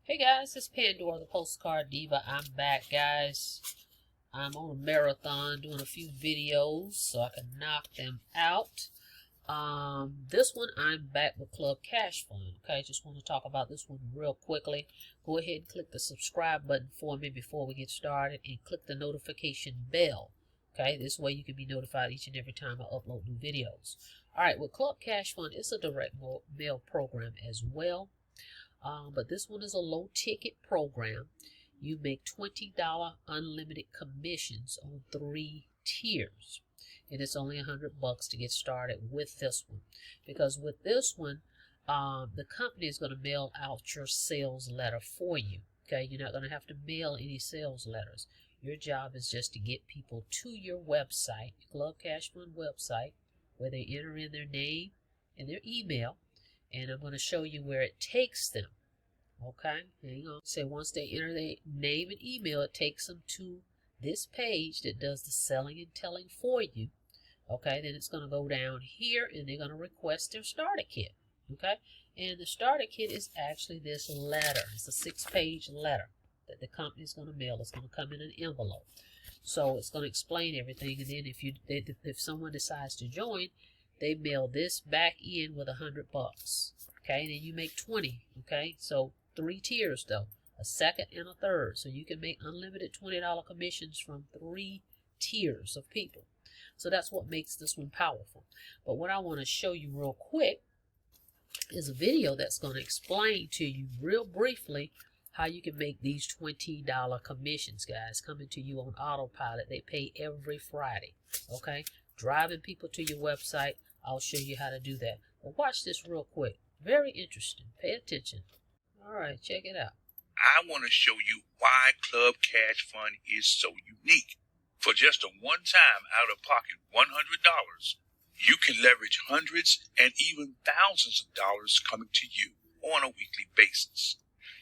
Hey guys, it's Pandora, the Postcard Diva. I'm back, guys. I'm on a marathon doing a few videos so I can knock them out. This one I'm back with Club Cash Fund. Okay, just want to talk about this one real quickly. Go ahead and click the subscribe button for me before we get started and click the notification bell. Okay, this way you can be notified each and every time I upload new videos. Alright, with Club Cash Fund, it's a direct mail program as well. But this one is a low ticket program. You make $20 unlimited commissions on 3 tiers. And it's only $100 to get started with this one. Because with this one, the company is going to mail out your sales letter for you. Okay, you're not going to have to mail any sales letters. Your job is just to get people to your website, Club Cash Fund website, where they enter in their name and their email. And I'm going to show you where it takes them. Okay, hang on. So once they enter their name and email, it takes them to this page that does the selling and telling for you. Okay, then it's going to go down here and they're going to request their starter kit. Okay, and the starter kit is actually this letter. It's a 6-page letter that the company is going to mail. It's going to come in an envelope. So it's going to explain everything. And then if someone decides to join, they mail this back in with $100. Okay, then you make 20. Okay, so 3 tiers though, a second and a third. So you can make unlimited $20 commissions from 3 tiers of people. So that's what makes this one powerful. But what I want to show you real quick is a video that's going to explain to you real briefly how you can make these $20 commissions, guys, coming to you on autopilot. They pay every Friday. Okay, driving people to your website. I'll show you how to do that. But watch this real quick. Very interesting. Pay attention. All right, check it out. I want to show you why Club Cash Fund is so unique. For just a one-time out-of-pocket $100, you can leverage hundreds and even thousands of dollars coming to you on a weekly basis.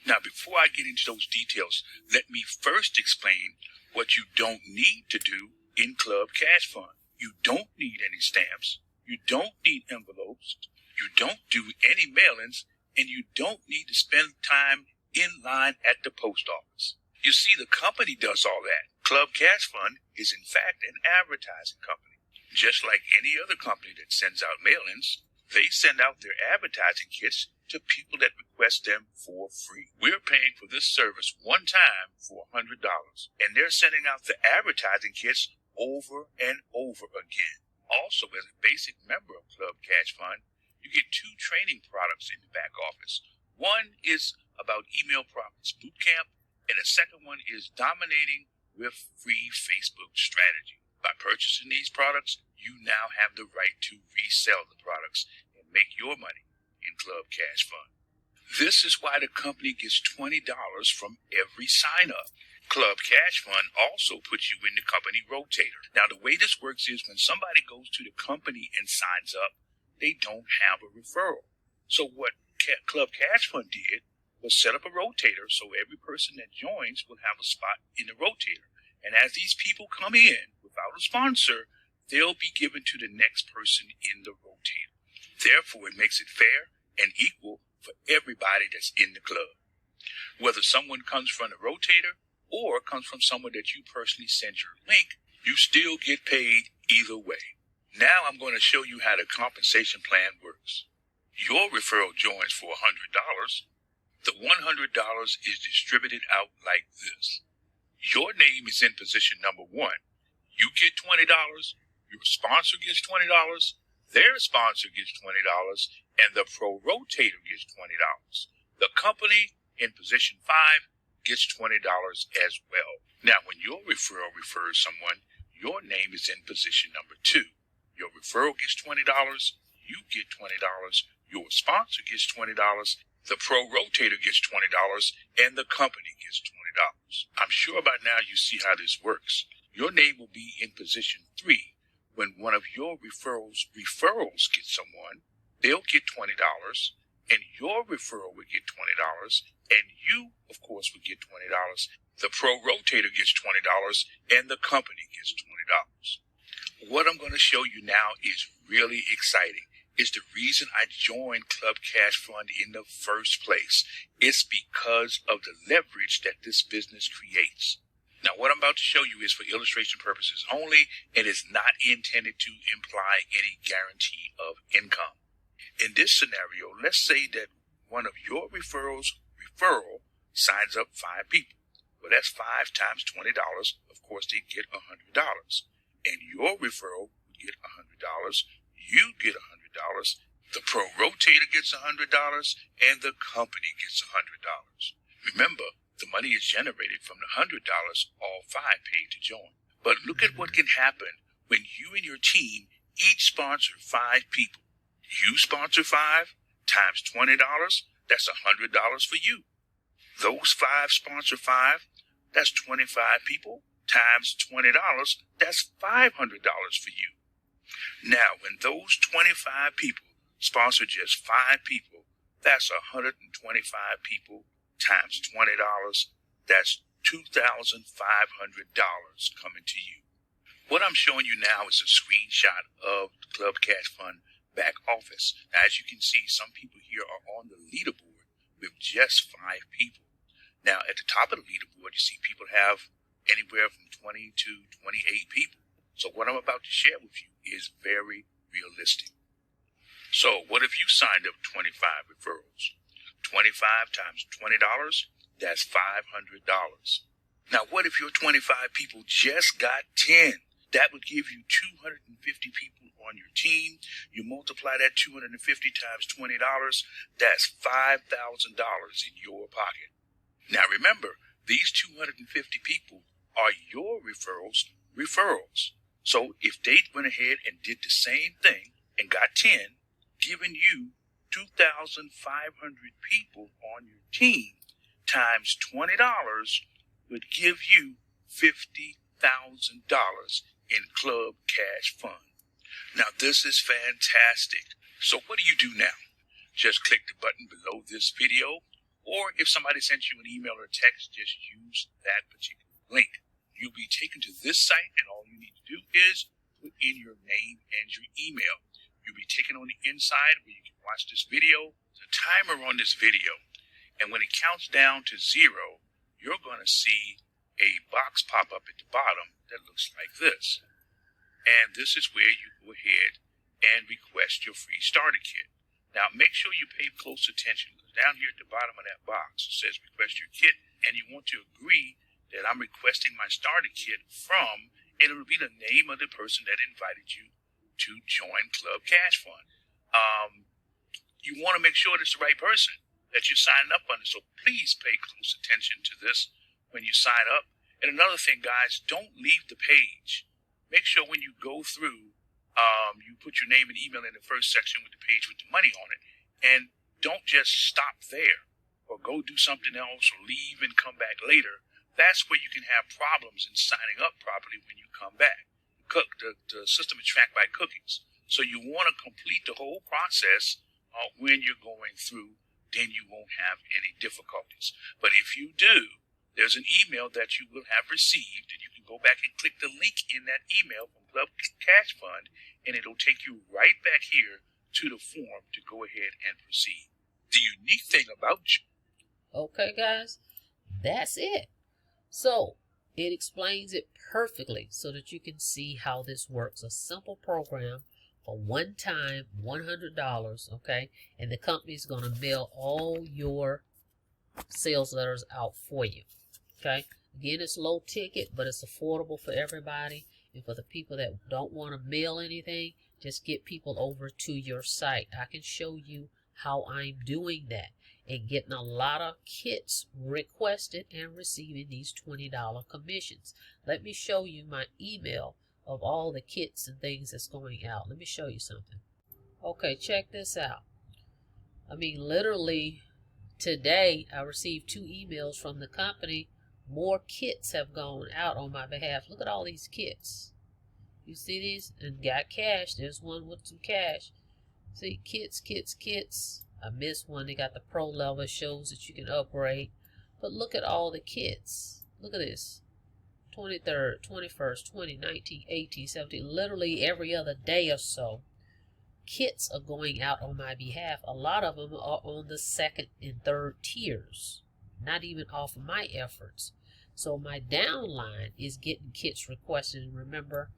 Now, before I get into those details, let me first explain what you don't need to do in Club Cash Fund. You don't need any stamps. You don't need envelopes. You don't do any mailings. And you don't need to spend time in line at the post office. You see, the company does all that. Club Cash Fund is in fact an advertising company. Just like any other company that sends out mailings, they send out their advertising kits to people that request them for free. We're paying for this service one time for $100, and they're sending out the advertising kits over and over again. Also, as a basic member of Club Cash Fund, you get 2 training products in the back office. One is about email profits bootcamp, and the second one is dominating with free Facebook strategy. By purchasing these products, you now have the right to resell the products and make your money in Club Cash Fund. This is why the company gets $20 from every sign-up. Club Cash Fund also puts you in the company rotator. Now, the way this works is when somebody goes to the company and signs up, they don't have a referral. So what Club Cash Fund did was set up a rotator so every person that joins will have a spot in the rotator. And as these people come in without a sponsor, they'll be given to the next person in the rotator. Therefore, it makes it fair and equal for everybody that's in the club. Whether someone comes from the rotator or comes from someone that you personally send your link, you still get paid either way. Now I'm going to show you how the compensation plan works. Your referral joins for $100. The $100 is distributed out like this. Your name is in position number 1. You get $20, your sponsor gets $20, their sponsor gets $20, and the pro rotator gets $20. The company in position 5 gets $20 as well. Now, when your referral refers someone, your name is in position number 2. Your referral gets $20, you get $20, your sponsor gets $20, the pro rotator gets $20, and the company gets $20. I'm sure by now you see how this works. Your name will be in position 3 when one of your referrals get someone, they'll get $20, and your referral will get $20, and you, of course, will get $20. The pro rotator gets $20, and the company gets $20. What I'm going to show you now is really exciting, is the reason I joined Club Cash Fund in the first place. It's because of the leverage that this business creates. Now, what I'm about to show you is for illustration purposes only and is not intended to imply any guarantee of income. In this scenario, let's say that one of your referral signs up 5 people. Well, that's 5 times $20. Of course, they get $100. And your referral would get $100. You get $100. The pro rotator gets $100, and the company gets $100. Remember, the money is generated from the $100 all 5 paid to join. But look at what can happen when you and your team each sponsor 5 people. You sponsor 5 times $20, that's $100 for you. Those 5 sponsor 5, that's 25 people times $20, that's $500 for you. Now, when those 25 people sponsor just 5 people, that's 125 people times $20, that's $2,500 coming to you. What I'm showing you now is a screenshot of the Club Cash Fund back office. Now, as you can see, some people here are on the leaderboard with just 5 people. Now, at the top of the leaderboard, you see people have anywhere from 20 to 28 people. So what I'm about to share with you is very realistic. So what if you signed up 25 referrals? 25 times $20, that's $500. Now, what if your 25 people just got 10? That would give you 250 people on your team. You multiply that 250 times $20, that's $5,000 in your pocket. Now, remember, these 250 people are your referrals. So if they went ahead and did the same thing and got 10, giving you 2,500 people on your team times $20 would give you $50,000 in Club Cash Fund. Now, this is fantastic. So what do you do now? Just click the button below this video, or if somebody sent you an email or text, just use that particular link. You'll be taken to this site, and all you need to do is put in your name and your email. You'll be taken on the inside where you can watch this video. There's a timer on this video, and when it counts down to 0, you're going to see a box pop up at the bottom that looks like this. And this is where you go ahead and request your free starter kit. Now, make sure you pay close attention, because down here at the bottom of that box, it says request your kit, and you want to agree that I'm requesting my starter kit from, and it'll be the name of the person that invited you to join Club Cash Fund. You want to make sure it's the right person that you're signing up under, so please pay close attention to this when you sign up. And another thing, guys, don't leave the page. Make sure when you go through, you put your name and email in the first section with the page with the money on it. And don't just stop there or go do something else or leave and come back later. That's where you can have problems in signing up properly when you come back. The system is tracked by cookies. So you want to complete the whole process when you're going through, then you won't have any difficulties. But if you do, there's an email that you will have received, and you can go back and click the link in that email from Club Cash Fund, and it'll take you right back here to the form to go ahead and proceed. The unique thing about you. Okay, guys, that's it. So it explains it perfectly so that you can see how this works. A simple program for one time, $100, okay? And the company's going to mail all your sales letters out for you, okay? Again, it's low ticket, but it's affordable for everybody. And for the people that don't want to mail anything, just get people over to your site. I can show you how I'm doing that and getting a lot of kits requested and receiving these $20 commissions. Let me show you my email of all the kits and things that's going out. Let me show you something. Okay, check this out. I mean, literally today I received 2 emails from the company. More kits have gone out on my behalf. Look at all these kits. You see these? And got cash. There's one with some cash. See, kits. I missed one. They got the pro level. It shows that you can upgrade. But look at all the kits. Look at this. 23rd, 21st, 20, 19, 18, 17. Literally every other day or so, kits are going out on my behalf. A lot of them are on the second and third tiers, not even off of my efforts. So my downline is getting kits requested. And remember,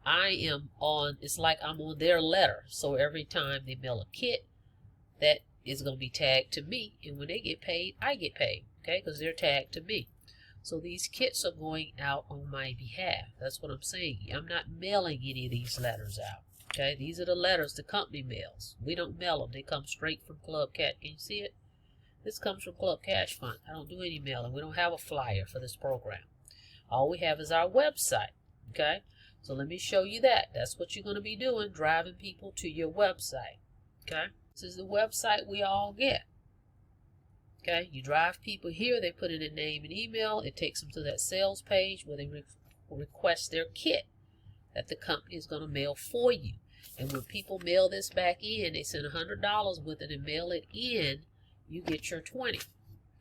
I am on, it's like I'm on their letter. So every time they mail a kit, that is going to be tagged to me. And when they get paid, I get paid. Okay, because they're tagged to me. So these kits are going out on my behalf. That's what I'm saying. I'm not mailing any of these letters out. Okay, these are the letters the company mails. We don't mail them. They come straight from Club Cash. Can you see it? This comes from Club Cash Fund. I don't do any mailing. We don't have a flyer for this program. All we have is our website. Okay, so let me show you that. That's what you're going to be doing, driving people to your website. Okay, this is the website we all get. Okay, you drive people here, they put in a name and email, it takes them to that sales page where they request their kit that the company is going to mail for you. And when people mail this back in, they send $100 with it and mail it in, you get your 20.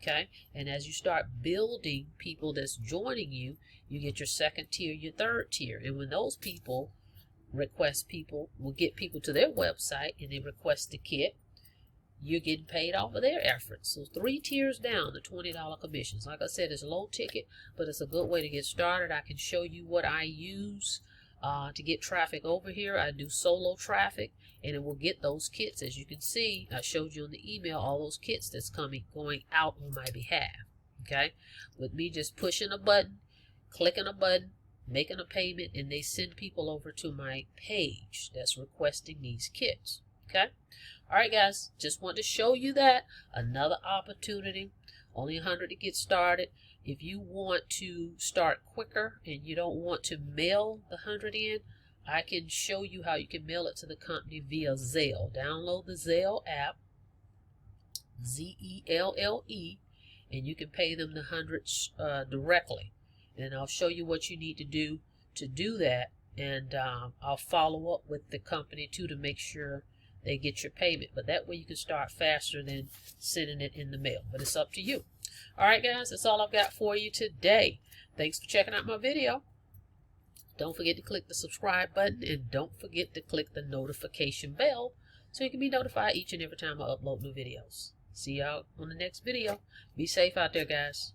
Okay, and as you start building people that's joining you, you get your second tier, your third tier. And when those people request people, will get people to their website and they request the kit, you're getting paid off of their efforts. So 3 tiers down, the $20 commissions. Like I said, it's low ticket, but it's a good way to get started. I can show you what I use to get traffic over here. I do solo traffic, and it will get those kits. As you can see, I showed you in the email all those kits that's going out on my behalf. Okay, with me just pushing a button, clicking a button, making a payment, and they send people over to my page that's requesting these kits. Okay. All right, guys, just want to show you that. Another opportunity. Only 100 to get started. If you want to start quicker and you don't want to mail the 100 in, I can show you how you can mail it to the company via Zelle. Download the Zelle app, Z-E-L-L-E, and you can pay them the 100 directly. And I'll show you what you need to do that. And I'll follow up with the company, too, to make sure they get your payment. But that way you can start faster than sending it in the mail. But it's up to you. All right, guys, that's all I've got for you today. Thanks for checking out my video. Don't forget to click the subscribe button, and don't forget to click the notification bell so you can be notified each and every time I upload new videos. See y'all on the next video. Be safe out there, guys.